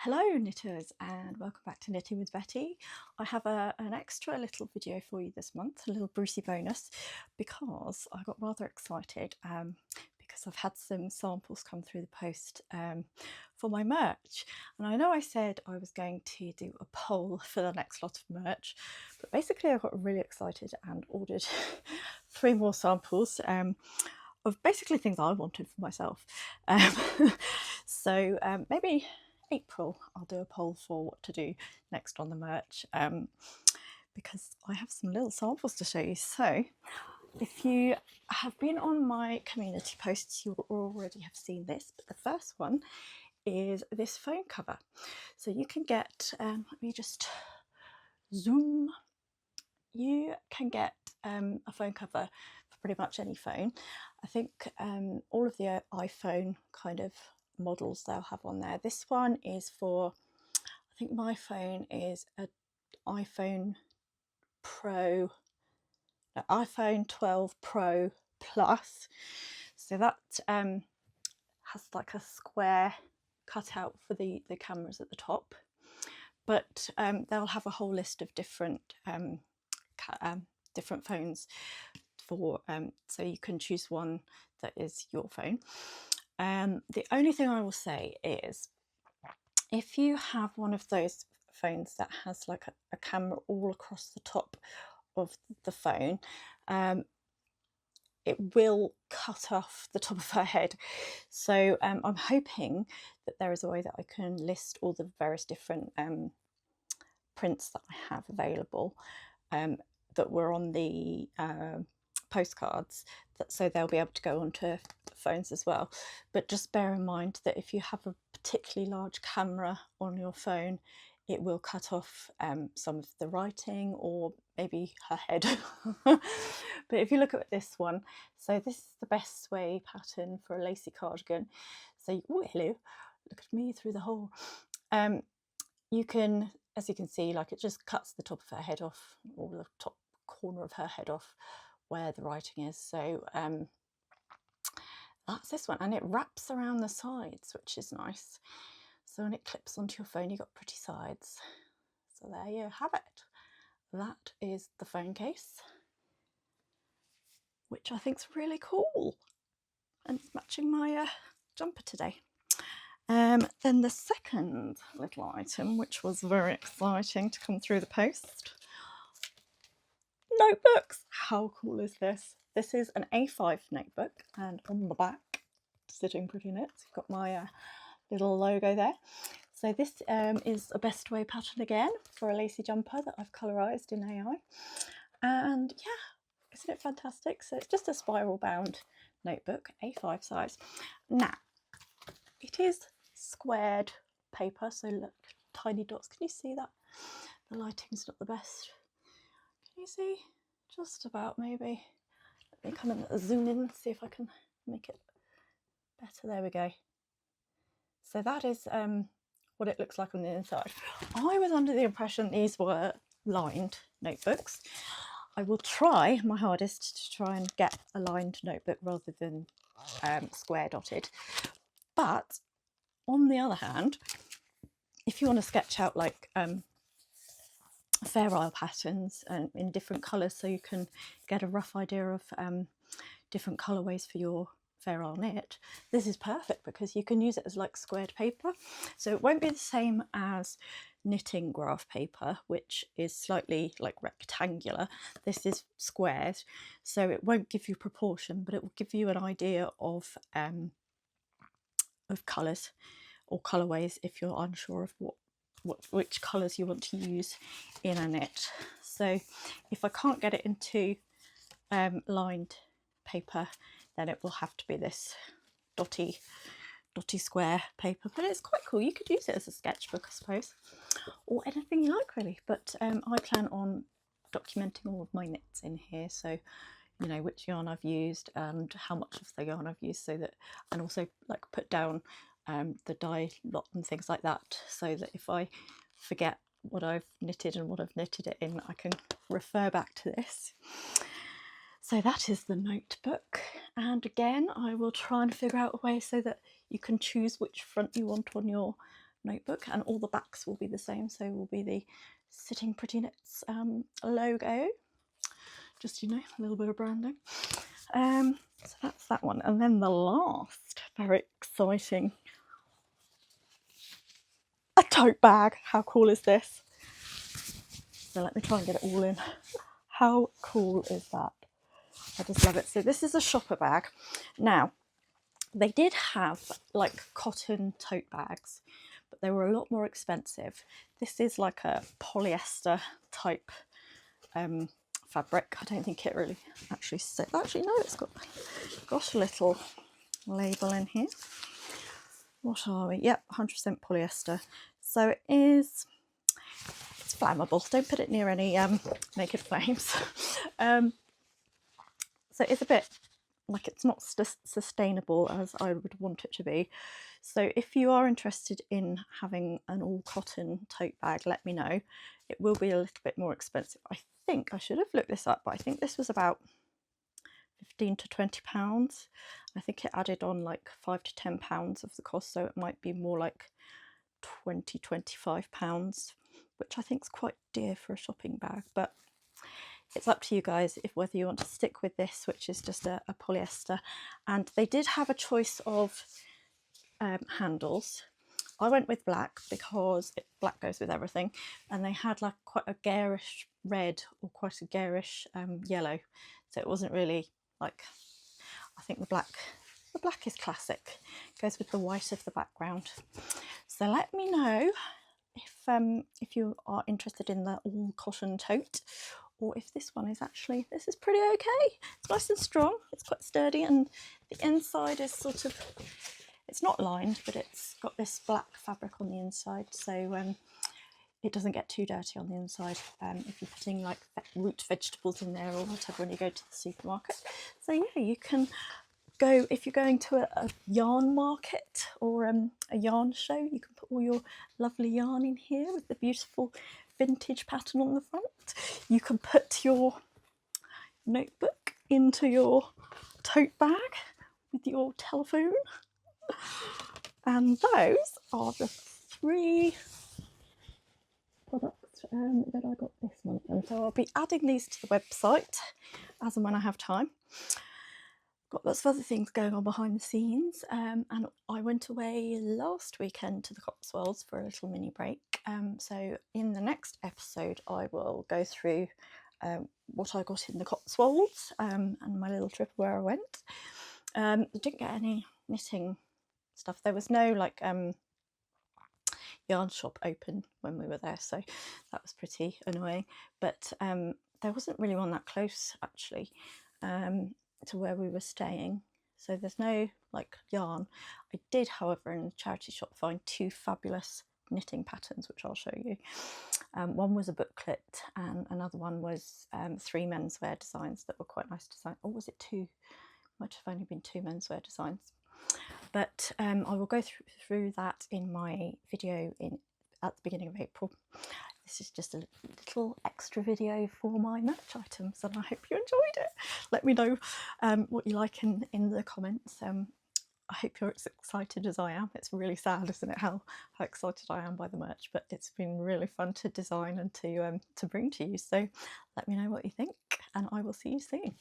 Hello knitters and welcome back to Knitting with Betty. I have an extra little video for you this month, a little Brucey bonus, because I got rather excited because I've had some samples come through the post for my merch. And I know I said I was going to do a poll for the next lot of merch, but basically I got really excited and ordered 3 more samples of basically things I wanted for myself. So maybe April I'll do a poll for what to do next on the merch, because I have some little samples to show you. So if you have been on my community posts, you will already have seen this, but the first one is this phone cover. So you can get, let me just zoom, you can get a phone cover for pretty much any phone. I think all of the iPhone kind of models they'll have on there. This one is for, I think my phone is an iPhone Pro, no, iPhone 12 Pro Plus. So that has like a square cutout for the cameras at the top. But they'll have a whole list of different different phones for so you can choose one that is your phone. The only thing I will say is, if you have one of those phones that has like a camera all across the top of the phone, it will cut off the top of her head. So I'm hoping that there is a way that I can list all the various different prints that I have available that were on the postcards, so they'll be able to go onto phones as well. But just bear in mind that if you have a particularly large camera on your phone, it will cut off some of the writing or maybe her head. But if you look at this one, so this is the best way pattern for a lacy cardigan. So, oh hello, look at me through the hole. You can, as you can see, like it just cuts the top of her head off, or the top corner of her head off where the writing is. So that's this one, and it wraps around the sides, which is nice. So when it clips onto your phone, you've got pretty sides. So there you have it. That is the phone case, which I think is really cool, and it's matching my jumper today. Then the second little item, which was very exciting to come through the post, notebooks. How cool is this? This is an A5 notebook, and on the back, sitting pretty neat, you've got my little logo there. So this is a best way pattern again for a lacy jumper that I've colorized in AI. And yeah, isn't it fantastic? So it's just a spiral bound notebook, A5 size. Now, it is squared paper, so look, tiny dots. Can you see that? The lighting's not the best. Can you see? Just about, maybe. Let me come and zoom in, see if I can make it better. There we go. So that is what it looks like on the inside. I was under the impression these were lined notebooks. I will try my hardest to try and get a lined notebook rather than square dotted. But on the other hand, if you want to sketch out like Fair Isle patterns in different colours, so you can get a rough idea of different colourways for your Fair Isle knit, this is perfect because you can use it as like squared paper. So it won't be the same as knitting graph paper, which is slightly like rectangular. This is squared, so it won't give you proportion, but it will give you an idea of colours or colourways if you're unsure of which colours you want to use in a knit. So if I can't get it into lined paper, then it will have to be this dotty square paper. But it's quite cool. You could use it as a sketchbook, I suppose, or anything you like really. But I plan on documenting all of my knits in here, so you know which yarn I've used and how much of the yarn I've used, so that, and also like put down the dye lot and things like that, so that if I forget what I've knitted and what I've knitted it in, I can refer back to this. So that is the notebook, and again I will try and figure out a way so that you can choose which front you want on your notebook, and all the backs will be the same, so will be the Sitting Pretty Knits logo, just, you know, a little bit of branding. So that's that one. And then the last, very exciting, a tote bag. How cool is this? So let me try and get it all in. How cool is that? I just love it. So this is a shopper bag. Now, they did have like cotton tote bags, but they were a lot more expensive. This is like a polyester type fabric. I don't think it really actually says. Actually, no, it's got a little label in here. What are we? Yep, 100% polyester. So it is. It's flammable. Don't put it near any naked flames. So it's a bit like it's not sustainable as I would want it to be. So if you are interested in having an all cotton tote bag, let me know. It will be a little bit more expensive. I think I should have looked this up, but I think this was about £15 to £20. I think it added on like £5 to £10 of the cost, so it might be more like £20 to £25, which I think is quite dear for a shopping bag, but it's up to you guys if whether you want to stick with this, which is just a polyester. And they did have a choice of handles. I went with black because black goes with everything, and they had like quite a garish red or quite a garish yellow, so it wasn't really like, I think the black is classic, goes with the white of the background. So let me know if you are interested in the all cotton tote, or if this one is actually, this is pretty okay. It's nice and strong, it's quite sturdy, and the inside is sort of, it's not lined, but it's got this black fabric on the inside, so it doesn't get too dirty on the inside if you're putting like root vegetables in there or whatever when you go to the supermarket. So yeah, you can go, if you're going to a yarn market or a yarn show, you can put all your lovely yarn in here with the beautiful vintage pattern on the front. You can put your notebook into your tote bag with your telephone. And those are the 3 products that I got this month. And so I'll be adding these to the website as and when I have time. Got lots of other things going on behind the scenes, and I went away last weekend to the Cotswolds for a little mini break. So in the next episode I will go through what I got in the Cotswolds and my little trip where I went. I didn't get any knitting stuff. There was no like yarn shop open when we were there, so that was pretty annoying, but there wasn't really one that close actually to where we were staying, so there's no like yarn. I did, however, in the charity shop find 2 fabulous knitting patterns, which I'll show you. One was a booklet and another one was 3 menswear designs that were quite nice design. Or was it 2? Might have only been 2 menswear designs. But I will go through that in my video at the beginning of April. This is just a little extra video for my merch items, and I hope you enjoyed it. Let me know what you like in the comments. I hope you're as excited as I am. It's really sad, isn't it, how excited I am by the merch, but it's been really fun to design and to bring to you. So let me know what you think, and I will see you soon.